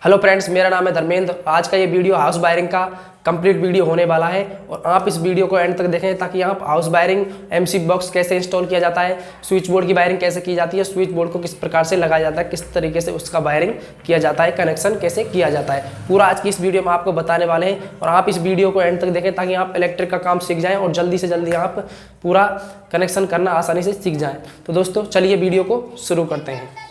Hello friends, मेरा नाम है धर्मेंद्र। आज का ये वीडियो हाउस वायरिंग का कंप्लीट वीडियो होने वाला है और आप इस वीडियो को एंड तक देखें ताकि आप हाउस वायरिंग, एमसी बॉक्स कैसे इंस्टॉल किया जाता है, स्विच बोर्ड की वायरिंग कैसे की जाती है, स्विच बोर्ड को किस प्रकार से लगाया जाता है, किस तरीके से उसका वायरिंग किया जाता है, कनेक्शन कैसे किया जाता है, पूरा आज की इस वीडियो में आपको बताने वाले हैं। और आप इस वीडियो को एंड तक देखें ताकि आप इलेक्ट्रिक का काम सीख जाएँ और जल्दी से जल्दी आप पूरा कनेक्शन करना आसानी से सीख जाएँ। तो दोस्तों चलिए वीडियो को शुरू करते हैं।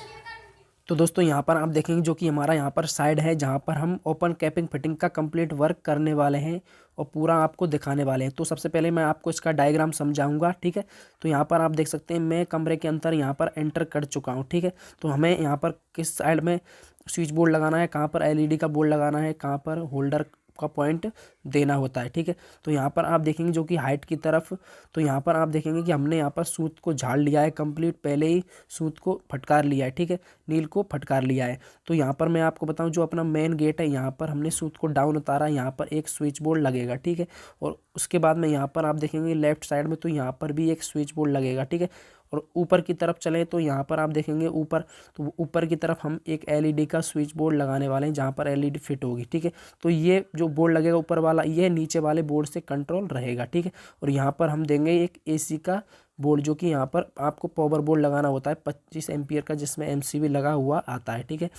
तो दोस्तों यहाँ पर आप देखेंगे जो कि हमारा यहाँ पर साइड है जहाँ पर हम ओपन कैपिंग फिटिंग का कंप्लीट वर्क करने वाले हैं और पूरा आपको दिखाने वाले हैं। तो सबसे पहले मैं आपको इसका डायग्राम समझाऊंगा, ठीक है। तो यहाँ पर आप देख सकते हैं मैं कमरे के अंदर यहाँ पर एंटर कर चुका हूँ, ठीक है। तो हमें यहाँ पर किस साइड में स्विच बोर्ड लगाना है, कहाँ पर एलईडी का बोर्ड लगाना है, कहाँ पर होल्डर का पॉइंट देना होता है, ठीक है। तो यहाँ पर आप देखेंगे जो कि हाइट की तरफ, तो यहाँ पर आप देखेंगे कि हमने यहाँ पर सूत को झाड़ लिया है कंप्लीट, पहले ही सूत को फटकार लिया है, ठीक है, नील को फटकार लिया है। तो यहाँ पर मैं आपको बताऊँ जो अपना मेन गेट है यहाँ पर हमने सूत को डाउन उतारा, यहाँ पर एक स्विच बोर्ड लगेगा, ठीक है। और उसके बाद में यहाँ पर आप देखेंगे लेफ्ट साइड में तो यहाँ पर भी एक स्विच बोर्ड लगेगा, ठीक है। और ऊपर की तरफ चलें तो यहाँ पर आप देखेंगे ऊपर, तो ऊपर की तरफ हम एक एलईडी का स्विच बोर्ड लगाने वाले हैं जहाँ पर एलईडी फिट होगी, ठीक है। तो ये जो बोर्ड लगेगा ऊपर वाला, ये नीचे वाले बोर्ड से कंट्रोल रहेगा, ठीक है। और यहाँ पर हम देंगे एक एसी का बोर्ड जो कि यहाँ पर आपको पावर बोर्ड लगाना होता है 25 एम्पियर का, जिसमें एमसीबी लगा हुआ आता है, ठीक है।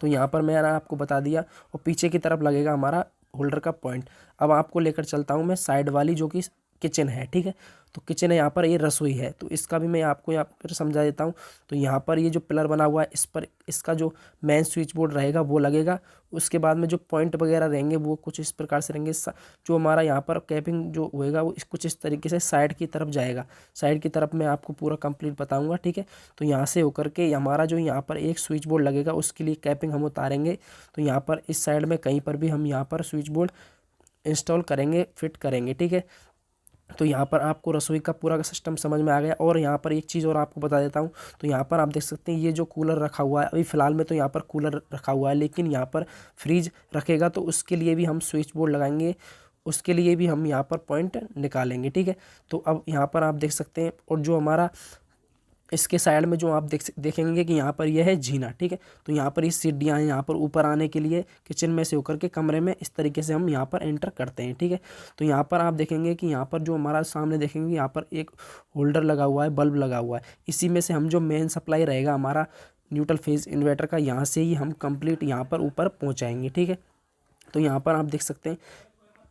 तो यहाँ पर मैंने आपको बता दिया। और पीछे की तरफ लगेगा हमारा होल्डर का पॉइंट। अब आपको लेकर चलता हूँ मैं साइड वाली जो कि किचन है, ठीक है। तो किचन है यहाँ पर, ये रसोई है, तो इसका भी मैं आपको यहाँ पर समझा देता हूँ। तो यहाँ पर ये जो पिलर बना हुआ है इस पर इसका जो मेन स्विच बोर्ड रहेगा वो लगेगा। उसके बाद में जो पॉइंट वगैरह रहेंगे वो कुछ इस प्रकार से रहेंगे। जो हमारा यहाँ पर कैपिंग जो होएगा वो कुछ इस तरीके से साइड की तरफ जाएगा। साइड की तरफ मैं आपको पूरा कंप्लीट बताऊँगा, ठीक है। तो यहाँ से होकर के हमारा जो यहाँ पर एक स्विच बोर्ड लगेगा उसके लिए कैपिंग हम उतारेंगे। तो यहाँ पर इस साइड में कहीं पर भी हम यहाँ पर स्विच बोर्ड इंस्टॉल करेंगे, फिट करेंगे, ठीक है। तो यहाँ पर आपको रसोई का पूरा का सिस्टम समझ में आ गया। और यहाँ पर एक चीज़ और आपको बता देता हूँ। तो यहाँ पर आप देख सकते हैं ये जो कूलर रखा हुआ है, अभी फ़िलहाल में तो यहाँ पर कूलर रखा हुआ है, लेकिन यहाँ पर फ्रिज रखेगा तो उसके लिए भी हम स्विच बोर्ड लगाएंगे, उसके लिए भी हम यहाँ पर पॉइंट निकालेंगे, ठीक है। तो अब यहाँ पर आप देख सकते हैं। और जो हमारा इसके साइड में जो आप देखेंगे कि यहाँ पर यह है जीना, ठीक है। तो यहाँ पर ये सीढ़ियाँ हैं, यहाँ पर ऊपर आने के लिए किचन में से होकर के कमरे में इस तरीके से हम यहाँ पर एंटर करते हैं, ठीक है। तो यहाँ पर आप देखेंगे कि यहाँ पर जो हमारा सामने देखेंगे यहाँ पर एक होल्डर लगा हुआ है, बल्ब लगा हुआ है। इसी में से हम जो मेन सप्लाई रहेगा हमारा न्यूट्रल फेज इन्वर्टर का, यहाँ से ही हम कंप्लीट यहाँ पर ऊपर पहुँचाएँगे, ठीक है। तो यहाँ पर आप देख सकते हैं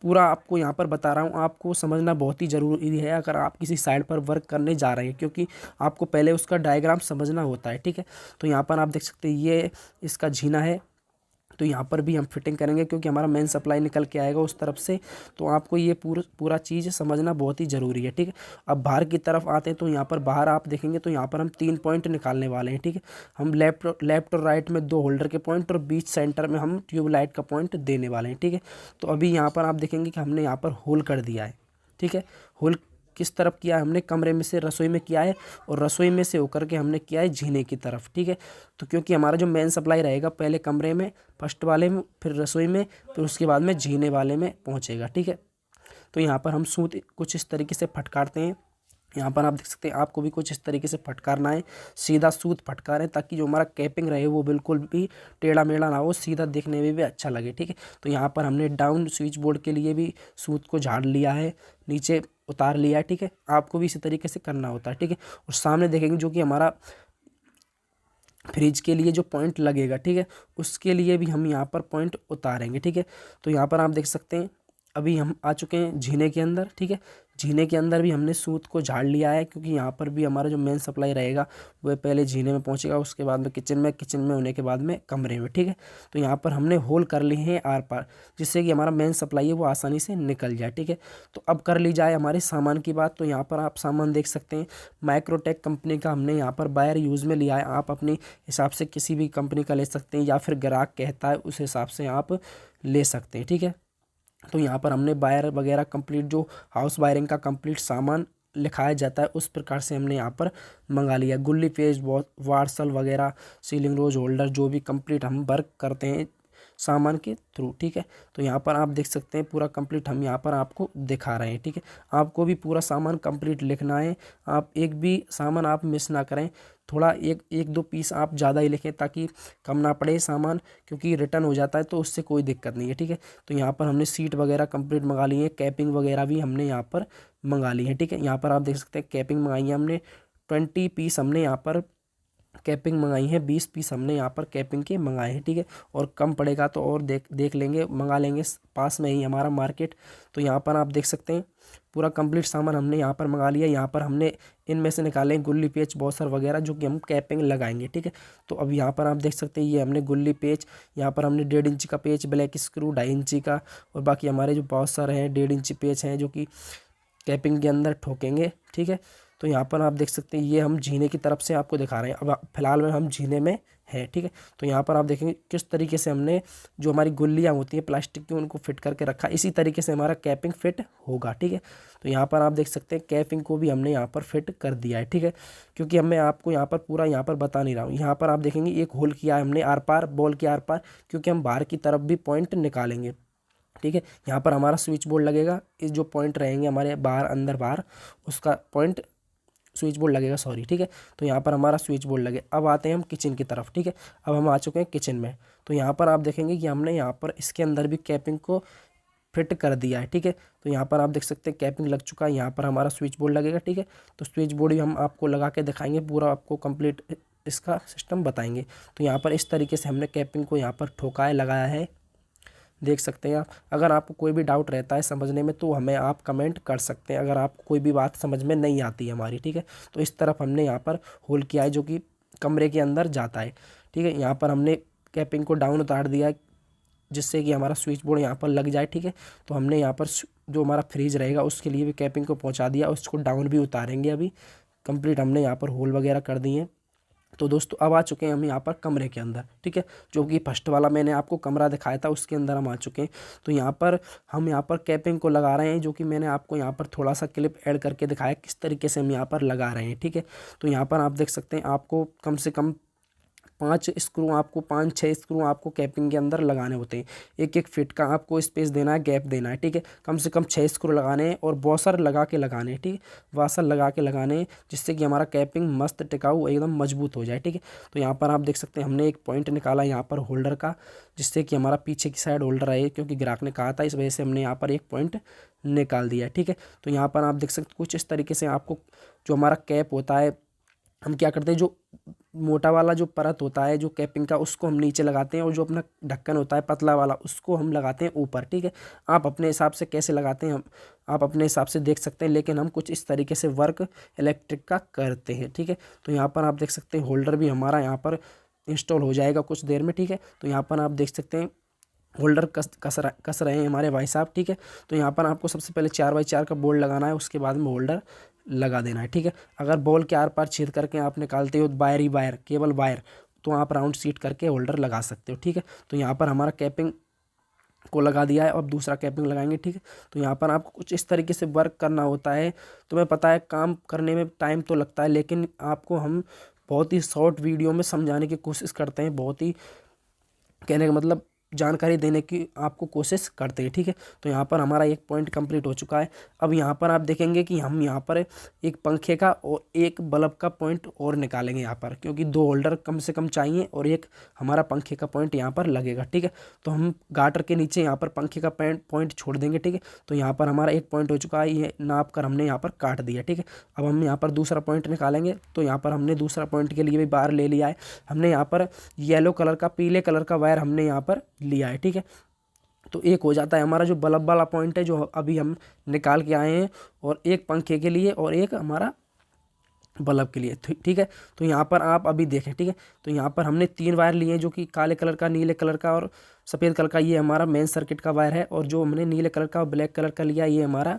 पूरा आपको यहाँ पर बता रहा हूँ, आपको समझना बहुत ही ज़रूरी है अगर आप किसी साइड पर वर्क करने जा रहे हैं, क्योंकि आपको पहले उसका डायग्राम समझना होता है, ठीक है। तो यहाँ पर आप देख सकते हैं ये इसका जीना है। तो यहाँ पर भी हम फिटिंग करेंगे क्योंकि हमारा मेन सप्लाई निकल के आएगा उस तरफ से। तो आपको ये पूरा चीज़ समझना बहुत ही ज़रूरी है, ठीक है। अब बाहर की तरफ आते हैं तो यहाँ पर बाहर आप देखेंगे तो यहाँ पर हम 3 पॉइंट निकालने वाले हैं, ठीक है। हम लेफ्ट और राइट में 2 होल्डर के पॉइंट और बीच सेंटर में हम ट्यूबलाइट का पॉइंट देने वाले हैं, ठीक है। तो अभी यहाँ पर आप देखेंगे कि हमने यहाँ पर होल कर दिया है, ठीक है। होल किस तरफ किया है हमने, कमरे में से रसोई में किया है और रसोई में से होकर के हमने किया है जीने की तरफ, ठीक है। तो क्योंकि हमारा जो मेन सप्लाई रहेगा पहले कमरे में फर्स्ट वाले में, फिर रसोई में, फिर उसके बाद में जीने वाले में पहुंचेगा, ठीक है। तो यहाँ पर हम सूत कुछ इस तरीके से फटकारते हैं। यहाँ पर आप देख सकते हैं आपको भी कुछ इस तरीके से फटकारना है, सीधा सूत फटकारें ताकि जो हमारा कैपिंग रहे वो बिल्कुल भी टेढ़ा मेढ़ा ना हो, सीधा देखने में भी अच्छा लगे, ठीक है। तो यहाँ पर हमने डाउन स्विच बोर्ड के लिए भी सूत को झाड़ लिया है, नीचे उतार लिया है, ठीक है। आपको भी इसी तरीके से करना होता है, ठीक है। और सामने देखेंगे जो कि हमारा फ्रिज के लिए जो पॉइंट लगेगा, ठीक है, उसके लिए भी हम यहाँ पर पॉइंट उतारेंगे, ठीक है। तो यहाँ पर आप देख सकते हैं अभी हम आ चुके हैं जीने के अंदर, ठीक है। जीने के अंदर भी हमने सूत को झाड़ लिया है क्योंकि यहाँ पर भी हमारा जो मेन सप्लाई रहेगा वह पहले जीने में पहुँचेगा, उसके बाद में किचन में होने के बाद में कमरे में, ठीक है। तो यहाँ पर हमने होल कर लिए हैं आर पार, जिससे कि हमारा मेन सप्लाई है वो आसानी से निकल जाए, ठीक है। तो अब कर ली जाए हमारे सामान की बात। तो यहाँ पर आप सामान देख सकते हैं माइक्रोटेक कंपनी का हमने यहाँ पर बायर यूज़ में लिया है। आप अपने हिसाब से किसी भी कंपनी का ले सकते हैं या फिर ग्राहक कहता है उस हिसाब से आप ले सकते हैं, ठीक है। तो यहाँ पर हमने वायर वगैरह कंप्लीट जो हाउस वायरिंग का कंप्लीट सामान लिखाया जाता है उस प्रकार से हमने यहाँ पर मंगा लिया। गुल्ली पेज, वार्सल वगैरह, सीलिंग रोज होल्डर, जो भी कंप्लीट हम वर्क करते हैं सामान के थ्रू, ठीक है। तो यहाँ पर आप देख सकते हैं पूरा कंप्लीट हम यहाँ पर आपको दिखा रहे हैं, ठीक है। आपको भी पूरा सामान कंप्लीट लिखना है, आप एक भी सामान आप मिस ना करें। थोड़ा एक दो पीस आप ज़्यादा ही लिखें ताकि कम ना पड़े सामान, क्योंकि रिटर्न हो जाता है तो उससे कोई दिक्कत नहीं है, ठीक है। तो यहाँ पर हमने सीट वगैरह कंप्लीट मंगा ली है, कैपिंग वगैरह भी हमने यहाँ पर मंगा ली है, ठीक है। यहाँ पर आप देख सकते हैं कैपिंग मंगाई है हमने 20 पीस, हमने यहाँ पर कैपिंग मंगाई है 20 पीस हमने यहाँ पर कैपिंग के मंगाए हैं, ठीक है। और कम पड़ेगा तो और देख लेंगे, मंगा लेंगे, पास में ही हमारा मार्केट। तो यहाँ पर आप देख सकते हैं पूरा कंप्लीट सामान हमने यहाँ पर मंगा लिया। यहाँ पर हमने इनमें से निकाले गुल्ली पेच बॉसर वगैरह जो कि हम कैपिंग लगाएंगे, ठीक है। तो अब यहाँ पर आप देख सकते हैं ये हमने गुल्ली पेच, यहाँ पर हमने 1.5 इंची का पेच, ब्लैक स्क्रू 2.5 इंची का, और बाकी हमारे जो बॉसर हैं 1.5 इंची पेच हैं जो कि कैपिंग के अंदर ठोकेंगे, ठीक है। तो यहाँ पर आप देख सकते हैं ये हम जीने की तरफ से आपको दिखा रहे हैं। अब फिलहाल में हम जीने में हैं, ठीक है। तो यहाँ पर आप देखेंगे किस तरीके से हमने जो हमारी गुल्लियाँ होती हैं प्लास्टिक की उनको फिट करके रखा, इसी तरीके से हमारा कैपिंग फिट होगा, ठीक है। तो यहाँ पर आप देख सकते हैं कैपिंग को भी हमने यहाँ पर फिट कर दिया है, ठीक है। क्योंकि मैं आपको यहाँ पर पूरा यहाँ पर बता नहीं रहा हूँ। यहाँ पर आप देखेंगे एक होल किया है हमने आर पार, बॉल के आर पार, क्योंकि हम बाहर की तरफ भी पॉइंट निकालेंगे, ठीक है। यहाँ पर हमारा स्विच बोर्ड लगेगा, इस जो पॉइंट रहेंगे हमारे बाहर अंदर बाहर उसका पॉइंट स्विच बोर्ड लगेगा, सॉरी, ठीक है। तो यहाँ पर हमारा स्विच बोर्ड लगे। अब आते हैं हम किचन की तरफ, ठीक है। अब हम आ चुके हैं किचन में। तो यहाँ पर आप देखेंगे कि हमने यहाँ पर इसके अंदर भी कैपिंग को फिट कर दिया है, ठीक है। तो यहाँ पर आप देख सकते हैं कैपिंग लग चुका है, यहाँ पर हमारा स्विच बोर्ड लगेगा, ठीक है। तो स्विच बोर्ड भी हम आपको लगा के दिखाएंगे, पूरा आपको कंप्लीट इसका सिस्टम बताएंगे। तो यहाँ पर इस तरीके से हमने कैपिंग को यहाँ पर ठोका है, लगाया है, देख सकते हैं आप। अगर आपको कोई भी डाउट रहता है समझने में तो हमें आप कमेंट कर सकते हैं, अगर आपको कोई भी बात समझ में नहीं आती है हमारी, ठीक है। तो इस तरफ हमने यहाँ पर होल किया है जो कि कमरे के अंदर जाता है, ठीक है। यहाँ पर हमने कैपिंग को डाउन उतार दिया है जिससे कि हमारा स्विच बोर्ड यहाँ पर लग जाए, ठीक है। तो हमने यहाँ पर जो हमारा फ्रिज रहेगा उसके लिए भी कैपिंग को पहुँचा दिया, उसको डाउन भी उतारेंगे अभी कंप्लीट। हमने यहाँ पर होल वगैरह कर दिए हैं। तो दोस्तों अब आ चुके हैं हम यहाँ पर कमरे के अंदर, ठीक है। जो कि फर्स्ट वाला मैंने आपको कमरा दिखाया था उसके अंदर हम आ चुके हैं। तो यहाँ पर हम यहाँ पर कैपिंग को लगा रहे हैं, जो कि मैंने आपको यहाँ पर थोड़ा सा क्लिप ऐड करके दिखाया किस तरीके से हम यहाँ पर लगा रहे हैं, ठीक है। तो यहाँ पर आप देख सकते हैं आपको कम से कम 5-6 स्क्रू आपको कैपिंग के अंदर लगाने होते हैं। एक एक फिट का आपको स्पेस देना है, गैप देना है, ठीक है। कम से कम 6 स्क्रू लगाने हैं और वॉशर लगा के लगाने हैं, ठीक है। वॉशर लगा के लगाने हैं जिससे कि हमारा कैपिंग मस्त टिकाऊ एकदम मजबूत हो जाए, ठीक है। तो यहाँ पर आप देख सकते हैं हमने एक पॉइंट निकाला यहाँ पर होल्डर का, जिससे कि हमारा पीछे की साइड होल्डर रहे, क्योंकि ग्राहक ने कहा था, इस वजह से हमने यहाँ पर एक पॉइंट निकाल दिया है, ठीक है। तो यहाँ पर आप देख सकते कुछ इस तरीके से आपको जो हमारा कैप होता है हम क्या करते हैं, जो मोटा वाला जो परत होता है जो कैपिंग का उसको हम नीचे लगाते हैं, और जो अपना ढक्कन होता है पतला वाला उसको हम लगाते हैं ऊपर, ठीक है। आप अपने हिसाब से कैसे लगाते हैं आप अपने हिसाब से देख सकते हैं, लेकिन हम कुछ इस तरीके से वर्क इलेक्ट्रिक का करते हैं, ठीक है। तो यहाँ पर आप देख सकते हैं होल्डर भी हमारा यहाँ पर इंस्टॉल हो जाएगा कुछ देर में, ठीक है। तो यहाँ पर आप देख सकते हैं होल्डर कस रहे हैं हमारे भाई साहब, ठीक है। तो यहाँ पर आपको सबसे पहले 4x4 का बोर्ड लगाना है, उसके बाद में होल्डर लगा देना है, ठीक है। अगर बॉल के आर पार छेद करके आप निकालते हो वायर ही वायर, केवल वायर, तो आप राउंड सीट करके होल्डर लगा सकते हो, ठीक है। तो यहाँ पर हमारा कैपिंग को लगा दिया है, अब दूसरा कैपिंग लगाएंगे, ठीक है। तो यहाँ पर आपको कुछ इस तरीके से वर्क करना होता है। तुम्हें पता है काम करने में टाइम तो लगता है, लेकिन आपको हम बहुत ही शॉर्ट वीडियो में समझाने की कोशिश करते हैं, बहुत ही कहने का मतलब जानकारी देने की आपको कोशिश करते हैं, ठीक है। तो यहाँ पर हमारा एक पॉइंट कंप्लीट हो चुका है। अब यहाँ पर आप देखेंगे कि हम यहाँ पर एक पंखे का और एक बल्ब का पॉइंट और निकालेंगे यहाँ पर, क्योंकि 2 होल्डर कम से कम चाहिए और एक हमारा पंखे का पॉइंट यहाँ पर लगेगा, ठीक है। तो हम गाटर के नीचे यहाँ पर पंखे का पॉइंट छोड़ देंगे, ठीक है। तो यहाँ पर हमारा एक पॉइंट हो चुका है, ये नाप कर हमने यहाँ पर काट दिया, ठीक है। अब हम यहाँ पर दूसरा पॉइंट निकालेंगे। तो यहाँ पर हमने दूसरा पॉइंट के लिए भी बाहर ले लिया है। हमने यहाँ पर येलो कलर का, पीले कलर का वायर हमने यहाँ पर लिया है, ठीक है। तो एक हो जाता है हमारा जो बल्ब वाला पॉइंट है जो अभी हम निकाल के आए हैं, और एक पंखे के लिए और एक हमारा बल्ब के लिए, ठीक है। तो यहाँ पर आप अभी देखें, ठीक है। तो यहाँ पर हमने 3 वायर लिए हैं, जो कि काले कलर का, नीले कलर का और सफ़ेद कलर का, ये हमारा मेन सर्किट का वायर है। और जो हमने नीले कलर का और ब्लैक कलर का लिया ये हमारा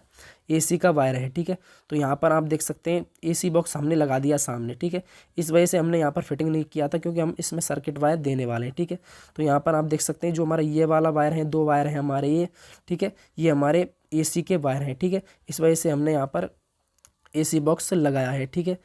एसी का वायर है, ठीक है। तो यहाँ पर आप देख सकते हैं एसी बॉक्स हमने लगा दिया सामने, ठीक है। इस वजह से हमने यहाँ पर फिटिंग नहीं किया था, क्योंकि हम इसमें सर्किट वायर देने वाले हैं, ठीक है। तो यहाँ पर आप देख सकते हैं जो हमारा ये वाला वायर है, 2 वायर हैं हमारे ये, ठीक है। ये हमारे एसी के वायर हैं, ठीक है। इस वजह से हमने यहाँ पर एसी बॉक्स लगाया है, ठीक है।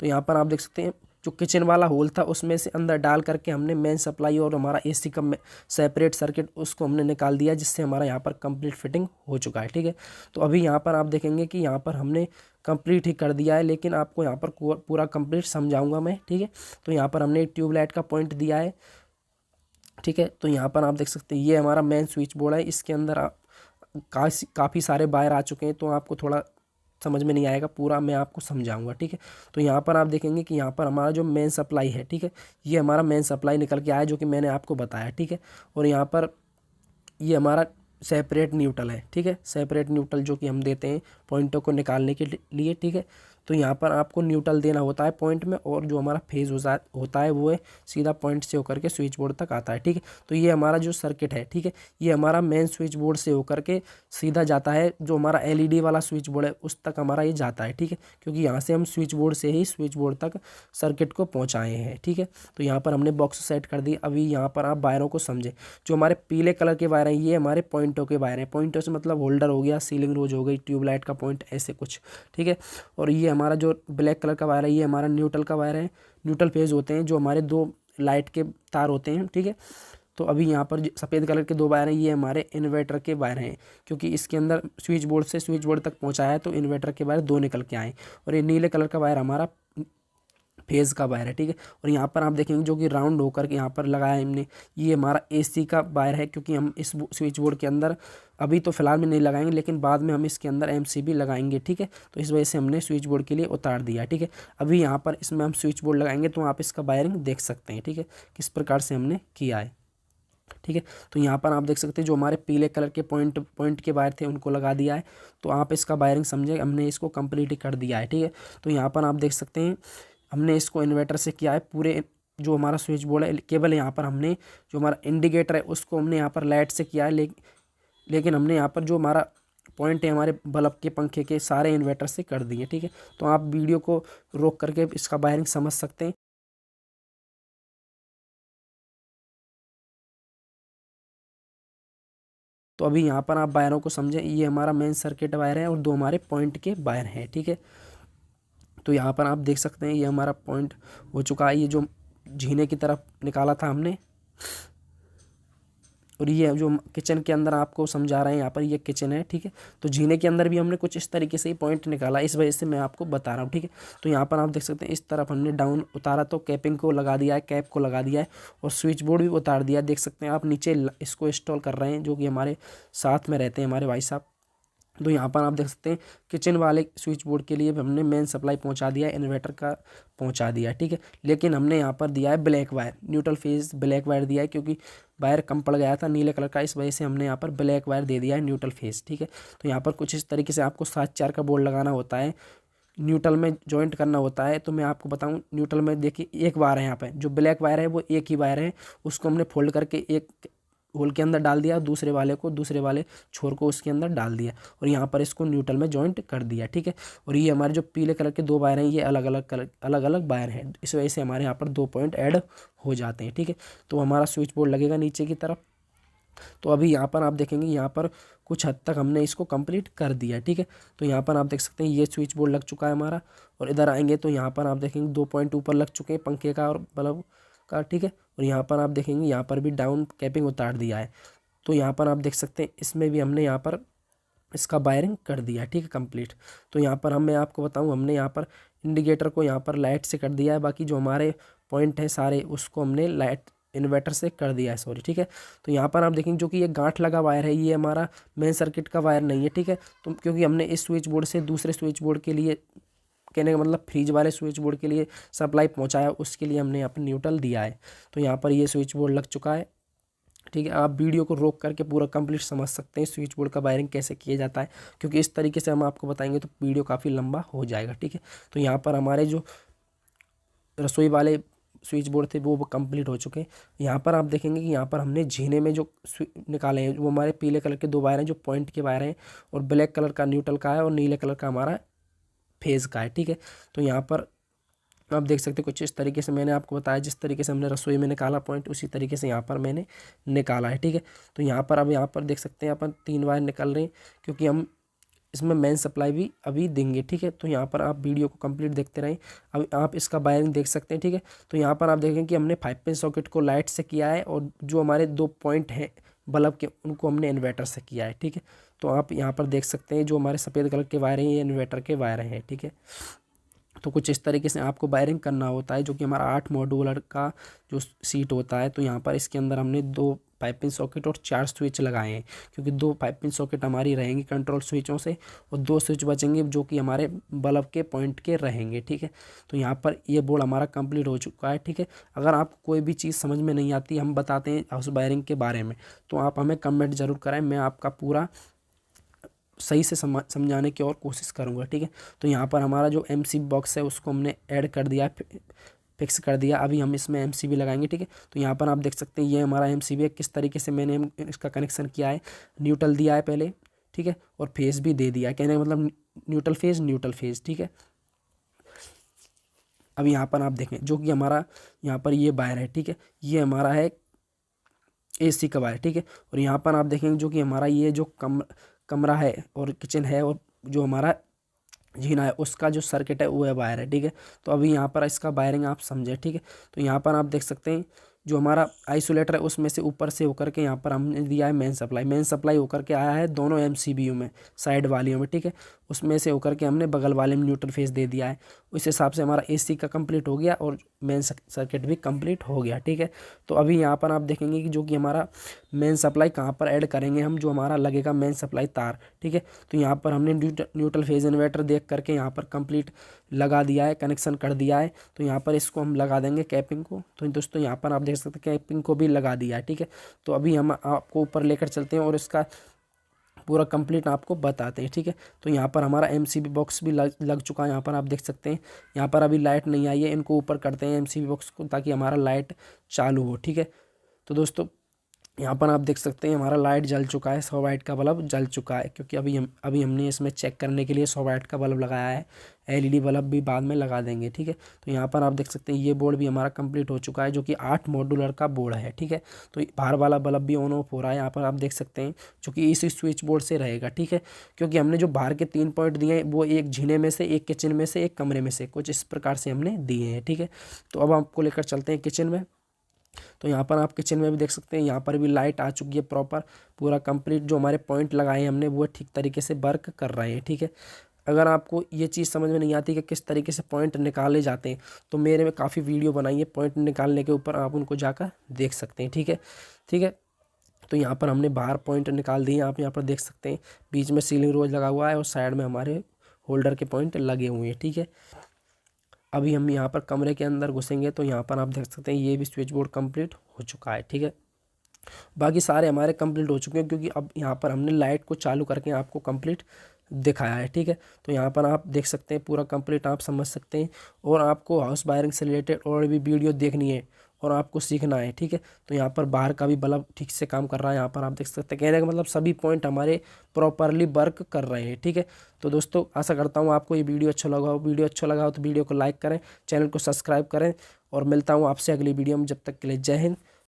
तो यहाँ पर आप देख सकते हैं जो किचन वाला होल था उसमें से अंदर डाल करके हमने मेन सप्लाई और हमारा एसी का सेपरेट सर्किट उसको हमने निकाल दिया, जिससे हमारा यहाँ पर कंप्लीट फिटिंग हो चुका है, ठीक है। तो अभी यहाँ पर आप देखेंगे कि यहाँ पर हमने कंप्लीट ही कर दिया है, लेकिन आपको यहाँ पर पूरा कंप्लीट समझाऊंगा मैं, ठीक है। तो यहाँ पर हमने ट्यूबलाइट का पॉइंट दिया है, ठीक है। तो यहाँ पर आप देख सकते हैं ये हमारा मेन स्विच बोर्ड है, इसके अंदर काफ़ी सारे वायर आ चुके हैं, तो आपको थोड़ा समझ में नहीं आएगा, पूरा मैं आपको समझाऊंगा, ठीक है। तो यहाँ पर आप देखेंगे कि यहाँ पर हमारा जो मेन सप्लाई है, ठीक है, ये हमारा मेन सप्लाई निकल के आया जो कि मैंने आपको बताया, ठीक है। और यहाँ पर ये हमारा सेपरेट न्यूट्रल है, ठीक है, सेपरेट न्यूट्रल जो कि हम देते हैं पॉइंटों को निकालने के लिए, ठीक है। तो यहाँ पर आपको न्यूट्रल देना होता है पॉइंट में, और जो हमारा फेज होता है वो है सीधा पॉइंट से होकर के स्विच बोर्ड तक आता है, ठीक है। तो ये हमारा जो सर्किट है, ठीक है, ये हमारा मेन स्विच बोर्ड से होकर के सीधा जाता है, जो हमारा एलईडी वाला स्विच बोर्ड है उस तक हमारा ये जाता है, ठीक है, क्योंकि यहाँ से हम स्विच बोर्ड से ही स्विच बोर्ड तक सर्किट को पहुँचाए हैं, ठीक है। तो यहाँ पर हमने बॉक्स सेट कर दी। अभी यहाँ पर आप वायरों को समझें, जो हमारे पीले कलर के वायर हैं ये हमारे पॉइंटों के वायर हैं, पॉइंटों से मतलब होल्डर हो गया, सीलिंग रोज हो गई, ट्यूबलाइट का पॉइंट, ऐसे कुछ, ठीक है। और ये हमारा जो ब्लैक कलर का वायर है ये हमारा न्यूट्रल का वायर है, न्यूट्रल फेज होते हैं जो हमारे दो लाइट के तार होते हैं, ठीक है। तो अभी यहाँ पर सफ़ेद कलर के दो वायर हैं ये हमारे इन्वर्टर के वायर हैं, क्योंकि इसके अंदर स्विच बोर्ड से स्विच बोर्ड तक पहुँचाया है तो इन्वर्टर के वायर दो निकल के आए। और ये नीले कलर का वायर हमारा फेज का वायर है, ठीक है। और यहाँ पर आप देखेंगे जो कि राउंड होकर के यहाँ पर लगाया है हमने, ये हमारा एसी का वायर है, क्योंकि हम इस स्विच बोर्ड के अंदर अभी तो फिलहाल में नहीं लगाएंगे, लेकिन बाद में हम इसके अंदर एमसीबी लगाएंगे, ठीक है। तो इस वजह से हमने स्विच बोर्ड के लिए उतार दिया, ठीक है। अभी यहाँ पर इसमें हम स्विच बोर्ड लगाएंगे तो आप इसका वायरिंग देख सकते हैं, ठीक है, किस प्रकार से हमने किया है, ठीक है। तो यहाँ पर आप देख सकते हैं जो हमारे पीले कलर के पॉइंट के वायर थे उनको लगा दिया है। तो आप इसका वायरिंग समझे, हमने इसको कंप्लीट ही कर दिया है, ठीक है। तो यहाँ पर आप देख सकते हैं हमने इसको इन्वर्टर से किया है, पूरे जो हमारा स्विच बोर्ड है केवल यहाँ पर हमने जो हमारा इंडिकेटर है उसको हमने यहाँ पर लाइट से किया है, लेकिन हमने यहाँ पर जो हमारा पॉइंट है हमारे बल्ब के पंखे के सारे इन्वर्टर से कर दिए, ठीक है। तो आप वीडियो को रोक करके इसका वायरिंग समझ सकते हैं। तो अभी यहाँ पर आप वायरों को समझें, ये हमारा मेन सर्किट वायर है और दो हमारे पॉइंट के वायर हैं, ठीक है। तो यहाँ पर आप देख सकते हैं ये हमारा पॉइंट हो चुका है, ये जो जीने की तरफ निकाला था हमने, और ये जो किचन के अंदर आपको समझा रहे हैं, यहाँ पर ये किचन है, ठीक है। तो जीने के अंदर भी हमने कुछ इस तरीके से ही पॉइंट निकाला, इस वजह से मैं आपको बता रहा हूँ, ठीक है। तो यहाँ पर आप देख सकते हैं इस तरफ हमने डाउन उतारा तो कैपिंग को लगा दिया है, कैप को लगा दिया है, और स्विच बोर्ड भी उतार दिया है। देख सकते हैं आप नीचे इसको इंस्टॉल कर रहे हैं, जो कि हमारे साथ में रहते हैं हमारे भाई साहब। तो यहाँ पर आप देख सकते हैं किचन वाले स्विच बोर्ड के लिए हमने मेन सप्लाई पहुँचा दिया है, इन्वर्टर का पहुँचा दिया है, ठीक है। लेकिन हमने यहाँ पर दिया है black wire, neutral phase black wire दिया है, क्योंकि वायर कम पड़ गया था नीले कलर का, इस वजह से हमने यहाँ पर ब्लैक वायर दे दिया है न्यूट्रल फेज, ठीक है। तो यहाँ पर कुछ इस तरीके से आपको 7-4 का बोर्ड लगाना होता है, न्यूट्रल में जॉइंट करना होता है। तो मैं आपको बताऊं न्यूट्रल में देखिए एक वायर है, यहाँ पे जो ब्लैक वायर है वो एक ही वायर है, उसको हमने फोल्ड करके एक होल के अंदर डाल दिया, दूसरे वाले छोर को उसके अंदर डाल दिया, और यहाँ पर इसको न्यूट्रल में जॉइंट कर दिया, ठीक है। और ये हमारे जो पीले कलर के दो वायर हैं ये अलग अलग वायर हैं, इस वजह से हमारे यहाँ पर 2 पॉइंट ऐड हो जाते हैं, ठीक है। तो हमारा स्विच बोर्ड लगेगा नीचे की तरफ। तो अभी यहाँ पर आप देखेंगे यहाँ पर कुछ हद तक हमने इसको कंप्लीट कर दिया, ठीक है। तो यहाँ पर आप देख सकते हैं ये स्विच बोर्ड लग चुका है हमारा, और इधर आएंगे तो यहाँ पर आप देखेंगे 2 पॉइंट ऊपर लग चुके हैं पंखे का और बल्ब का, ठीक है। और यहाँ पर आप देखेंगे यहाँ पर भी डाउन कैपिंग उतार दिया है। तो यहाँ पर आप देख सकते हैं इसमें भी हमने यहाँ पर इसका वायरिंग कर दिया, ठीक है, कंप्लीट। तो यहाँ पर मैं आपको बताऊँ हमने यहाँ पर इंडिकेटर को यहाँ पर लाइट से कर दिया है, बाकी जो हमारे पॉइंट हैं सारे उसको हमने लाइट इन्वर्टर से कर दिया है, सॉरी, ठीक है। तो यहाँ पर आप देखेंगे जो कि ये गांठ लगा वायर है ये हमारा मेन सर्किट का वायर नहीं है, ठीक है। तो क्योंकि हमने इस स्विच बोर्ड से दूसरे स्विच बोर्ड के लिए, कहने का मतलब फ्रिज वाले स्विच बोर्ड के लिए सप्लाई पहुँचाया, उसके लिए हमने यहाँ पर न्यूट्रल दिया है। तो यहाँ पर ये स्विच बोर्ड लग चुका है, ठीक है। आप वीडियो को रोक करके पूरा कंप्लीट समझ सकते हैं स्विच बोर्ड का वायरिंग कैसे किया जाता है, क्योंकि इस तरीके से हम आपको बताएंगे तो वीडियो काफ़ी लंबा हो जाएगा, ठीक है। तो यहाँ पर हमारे जो रसोई वाले स्विच बोर्ड थे वो कंप्लीट हो चुके हैं। यहाँ पर आप देखेंगे कि यहाँ पर हमने जीने में जो निकाले हैं वो हमारे पीले कलर के 2 वायर हैं जो पॉइंट के वायर हैं, और ब्लैक कलर का न्यूट्रल का है और नीले कलर का हमारा फेज़ का है, ठीक है। तो यहाँ पर आप देख सकते हैं कुछ इस तरीके से मैंने आपको बताया, जिस तरीके से हमने रसोई में निकाला पॉइंट उसी तरीके से यहाँ पर मैंने निकाला है, ठीक है। तो यहाँ पर अब यहाँ पर देख सकते हैं अपन 3 वायर निकल रहे हैं, क्योंकि हम इसमें मेन सप्लाई भी अभी देंगे, ठीक है। तो यहाँ पर आप वीडियो को कंप्लीट देखते रहें, अब आप इसका वायरिंग देख सकते हैं, ठीक है। तो यहाँ पर आप देखें कि हमने 5 पिन सॉकेट को लाइट से किया है, और जो हमारे 2 पॉइंट हैं बल्ब के उनको हमने इन्वर्टर से किया है। ठीक है, तो आप यहाँ पर देख सकते हैं जो हमारे सफ़ेद कलर के वायर हैं ये इन्वर्टर के वायर हैं। ठीक है, तो कुछ इस तरीके से आपको वायरिंग करना होता है, जो कि हमारा 8 मॉड्यूलर का जो सीट होता है। तो यहाँ पर इसके अंदर हमने 2 पाइपिंग सॉकेट और 4 स्विच लगाए हैं, क्योंकि 2 पाइपिंग सॉकेट हमारी रहेंगी कंट्रोल स्विचों से और 2 स्विच बचेंगे जो कि हमारे बल्ब के पॉइंट के रहेंगे। ठीक है, तो यहाँ पर ये बोर्ड हमारा कंप्लीट हो चुका है। ठीक है, अगर आपको कोई भी चीज़ समझ में नहीं आती, हम बताते हैं हाउस वायरिंग के बारे में, तो आप हमें कमेंट ज़रूर कराएं, मैं आपका पूरा सही से समझाने की और कोशिश करूँगा। ठीक है, तो यहाँ पर हमारा जो एमसीबी बॉक्स है उसको हमने ऐड कर दिया, फिक्स कर दिया। अभी हम इसमें एमसीबी लगाएंगे। ठीक है, तो यहाँ पर आप देख सकते हैं ये हमारा एमसीबी है, किस तरीके से मैंने इसका कनेक्शन किया है। न्यूट्रल दिया है पहले, ठीक है, और फेज भी दे दिया है, कहने का मतलब न्यूट्रल फेज। ठीक है, अब यहाँ पर आप देखें जो कि हमारा यहाँ पर ये वायर है। ठीक है, ये हमारा है एसी का वायर। ठीक है, और यहाँ पर आप देखेंगे जो कि हमारा ये जो कमरा है और किचन है और जो हमारा जीना है उसका जो सर्किट है वो है वायर है। ठीक है, तो अभी यहाँ पर इसका वायरिंग आप समझे। ठीक है, तो यहाँ पर आप देख सकते हैं जो हमारा आइसोलेटर है उसमें से ऊपर से होकर के यहाँ पर हमने दिया है मेन सप्लाई होकर के आया है दोनों एमसीबीयू में, साइड वालियों में। ठीक है, उसमें से होकर के हमने बगल वाले में न्यूट्रल फेज दे दिया है। उस हिसाब से हमारा एसी का कंप्लीट हो गया और मेन सर्किट भी कंप्लीट हो गया। ठीक है, तो अभी यहाँ पर आप देखेंगे कि जो कि हमारा मेन सप्लाई कहाँ पर ऐड करेंगे हम, जो हमारा लगेगा मेन सप्लाई तार। ठीक है, तो यहाँ पर हमने न्यूट्रल फेज इन्वर्टर देख करके यहाँ पर कंप्लीट लगा दिया है, कनेक्शन कर दिया है। तो यहाँ पर इसको हम लगा देंगे कैपिंग को। तो दोस्तों यहाँ पर आप देख सकते हैं कैपिंग को भी लगा दिया है। ठीक है, तो अभी हम आपको ऊपर लेकर चलते हैं और इसका पूरा कंप्लीट आपको बताते हैं। ठीक है, तो यहाँ पर हमारा एमसीबी बॉक्स भी लग चुका है। यहाँ पर आप देख सकते हैं यहाँ पर अभी लाइट नहीं आई है, इनको ऊपर करते हैं एमसीबी बॉक्स को ताकि हमारा लाइट चालू हो। ठीक है, तो दोस्तों यहाँ पर आप देख सकते हैं हमारा लाइट जल चुका है, 100 वाट का बल्ब जल चुका है, क्योंकि अभी हमने इसमें चेक करने के लिए 100 वाट का बल्ब लगाया है। एलईडी बल्ब भी बाद में लगा देंगे। ठीक है, तो यहाँ पर आप देख सकते हैं ये बोर्ड भी हमारा कंप्लीट हो चुका है, जो कि 8 मॉड्यूलर का बोर्ड है। ठीक है, तो बाहर वाला बल्ब भी ऑन ऑफ हो रहा है, यहाँ पर आप देख सकते हैं, जो कि इसी स्विच बोर्ड से रहेगा। ठीक है, क्योंकि हमने जो बाहर के 3 पॉइंट दिए हैं वो एक जीने में से, एक किचन में से, एक कमरे में से, कुछ इस प्रकार से हमने दिए हैं। ठीक है, तो अब आपको लेकर चलते हैं किचन में। तो यहाँ पर आप किचन में भी देख सकते हैं, यहाँ पर भी लाइट आ चुकी है प्रॉपर, पूरा कंप्लीट जो हमारे पॉइंट लगाए हैं हमने वो ठीक तरीके से वर्क कर रहे हैं। ठीक है, अगर आपको ये चीज़ समझ में नहीं आती कि किस तरीके से पॉइंट निकाले जाते हैं, तो मेरे में काफ़ी वीडियो बनाई है पॉइंट निकालने के ऊपर, आप उनको जाकर देख सकते हैं। ठीक है, ठीक है, तो यहाँ पर हमने बाहर पॉइंट निकाल दिए, आप यहाँ पर देख सकते हैं बीच में सीलिंग रोज लगा हुआ है और साइड में हमारे होल्डर के पॉइंट लगे हुए हैं। ठीक है, अभी हम यहाँ पर कमरे के अंदर घुसेंगे तो यहाँ पर आप देख सकते हैं ये भी स्विच बोर्ड कंप्लीट हो चुका है। ठीक है, बाकी सारे हमारे कंप्लीट हो चुके हैं, क्योंकि अब यहाँ पर हमने लाइट को चालू करके आपको कंप्लीट दिखाया है। ठीक है, तो यहाँ पर आप देख सकते हैं पूरा कंप्लीट आप समझ सकते हैं, और आपको हाउस वायरिंग से रिलेटेड और भी वीडियो देखनी है और आपको सीखना है। ठीक है, तो यहाँ पर बाहर का भी बल्ब ठीक से काम कर रहा है, यहाँ पर आप देख सकते हैं, कहने का मतलब सभी पॉइंट हमारे प्रॉपरली वर्क कर रहे हैं। ठीक है, तो दोस्तों आशा करता हूँ आपको ये वीडियो अच्छा लगा हो। वीडियो अच्छा लगा हो तो वीडियो को लाइक करें, चैनल को सब्सक्राइब करें, और मिलता हूँ आपसे अगली वीडियो में। जब तक के लिए जय हिंद,